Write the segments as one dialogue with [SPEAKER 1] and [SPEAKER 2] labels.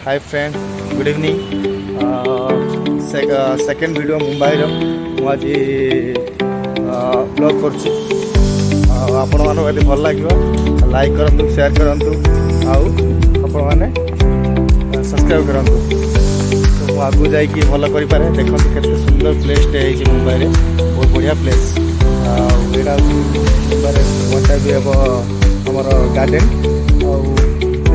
[SPEAKER 1] Hi friend good evening second video Mumbai आज blog कर आपण मानक यदि भल लगे लाइक करूँ शेयर करूँ आपण मैंने सब्सक्राइब करूँ तो आगू जाकि भल करें देखते केते सुंदर प्लेसटे है मुंबई में बहुत बढ़िया प्लेस यहाँ मुंबई भी हम आमर गार्डेन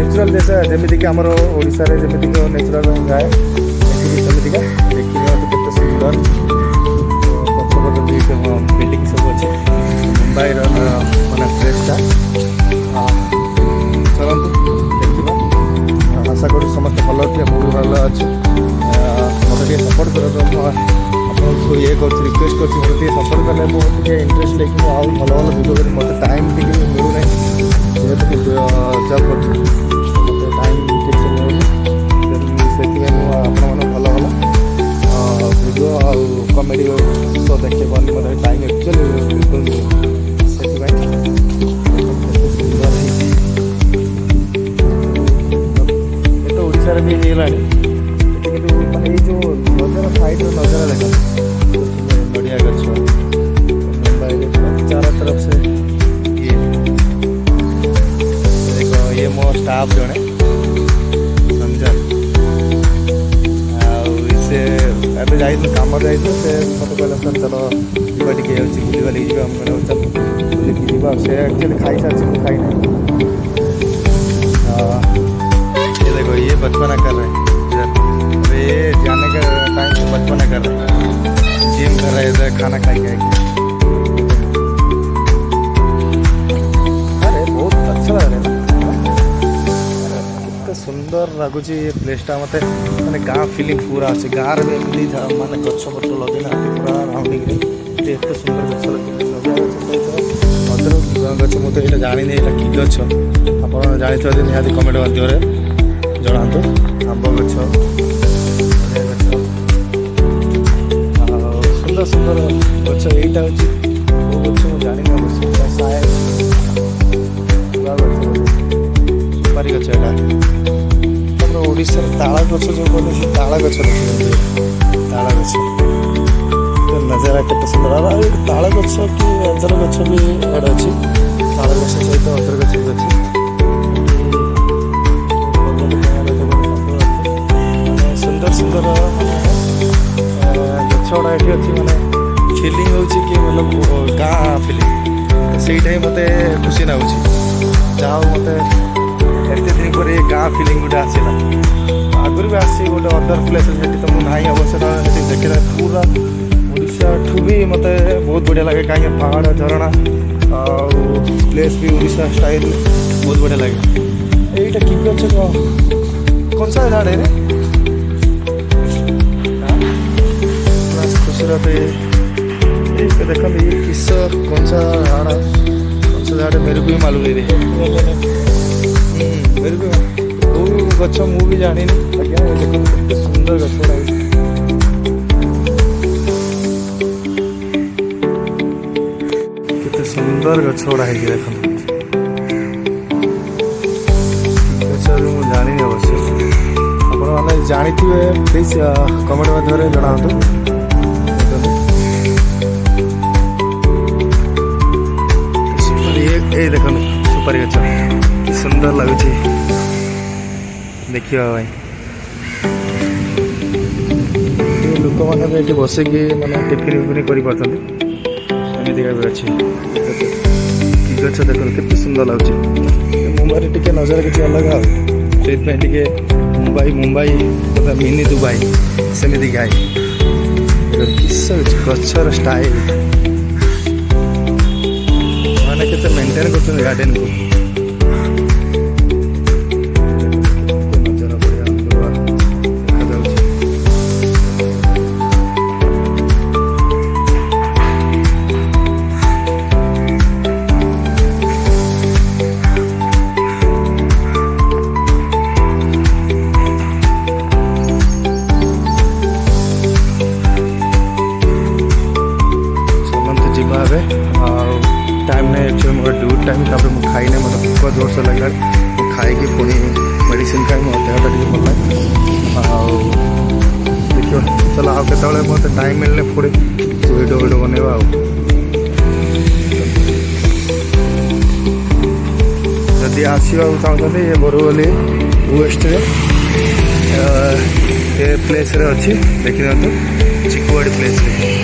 [SPEAKER 1] नेचुरल जैसा जमीक आमर ओडिशा रे जमीक नेचुरल जाए सेमिका देखिए केते सुंदर पछपट बिल्डिंग सब अच्छे मुंबई माने प्लेसटा चलतु देखा आशा करूँ समस्त भल थे मुझे भल अच्छे मतलब सपोर्ट कर आपको ये कर रिक्वेस्ट कर सपोर्ट कले मुझे इंटरेस्ट लेकिन आउ भल भल भिडियो मतलब टाइम टी मिलूना जेहेतु जब कर टाइम ठीक से मिलूनी से भल भल भिडियो आउ कमेडी शो देखिए मतलब टाइम एक्चुअली बिल्कुल से तो ओडिशा भी होगा माने जो नजारा साइड नजारा देखा बढ़िया गच्छ चारों तरफ से ये मो स्टाफ जड़े संजय आसे एवं जा कम जा मत कहला सर चलो जीवा टे बुलवा लगे चल बुलिकी जीवा से एक्चुअली खाई सारी खाई ये देखो ये बचपना कर रहे हैं ये जाने का टाइम बचपना कर रहे हैं जिम कर रहे थे खाना खा के अरे बहुत अच्छा लग रहा है कितना सुंदर लगुच ये प्लेसटा मत मैंने गाँ फिलिंग पूरा अच्छे गाँव में एमती मानते गछ पट लगे ना पूरा राउंडिंग एत सुंदर गछ लगे अदर गछ मुझे ये जानी यहाँ कि गछ आप जानी निहाती कमेंट माध्यम जनातु आंब गछ सुंदर सुंदर गछ यहीटा हूँ गछ मुझे जानी अवश्य सुपारी गछ यहाँ ओडिशा ताला गछ जो कहते ताला गछ देखिए ताला गछ नजारा केते सुंदर ताला गछ कि अदर गछ भी इधर अच्छी ताला गछ सहित अदर गछ भी अच्छी सुंदर सुंदर गछड़ा ये अच्छी मैंने फिलिंग हो मतलब गाँ फिलिंग से मत खुशी नाऊँच जहाँ मत एत दिन पर गाँ फिलिंग गोटे आसला आगुरी भी आसी गोटे अदर प्लेस तो मुझे ना अवश्य देखा पूरा ओडिशा ठू भी मत बहुत बढ़िया लगे कहीं पहाड़ झरणा प्लेस भी ओडिशा स्टाइल बहुत बढ़िया लगे यहीटा कि गछ कौन सा झाड़ है रे खुशी रहते देखो ये किस कौन सा झाड़ मेरे को भी मालूम नहीं रे मेरे को गछ मुझे जानी आज्ञा देखो सुंदर गछड़ा केते सुंदर गछड़ा है देख मुझे जानी अवश्य आप जानी प्लीज कमेंट माध्यम जनातु ये देख सुपारी गछ कि सुंदर लगुच देखिए भाई लोक मैंने बसिक मैंने टिफिन विफिन करमती भी अच्छे कि गछ देख के सुंदर लगुच मुंबई टे नजर किसी अलग से मुंबई मुंबई मिनी दुबई सेमती गाई किस गचर स्टाइल मैंने केते मेंटेन कर गार्डन को टाइम नहीं एक्चुअली मोर ड्यूटी टाइम मुझे खाई ना ଆଉ ଦେଖିବା ଚାଲ ଆଉ କେତେବେଳେ ମୋତେ ଟାଇମ୍ ମିଳିଲେ ପୁଣି ଭିଡ଼ିଓ ବନେଇବା ଆଉ। ଯଦି ଆସିବାକୁ ଚାହୁଁଛନ୍ତି ଏ ବୋରୱଲି ୱେଷ୍ଟରେ ଏ ପ୍ଲେସ୍ରେ ଅଛି ଦେଖିଦିଅନ୍ତୁ ଚିକୁବାଡ଼ି ପ୍ଲେସ୍ରେ।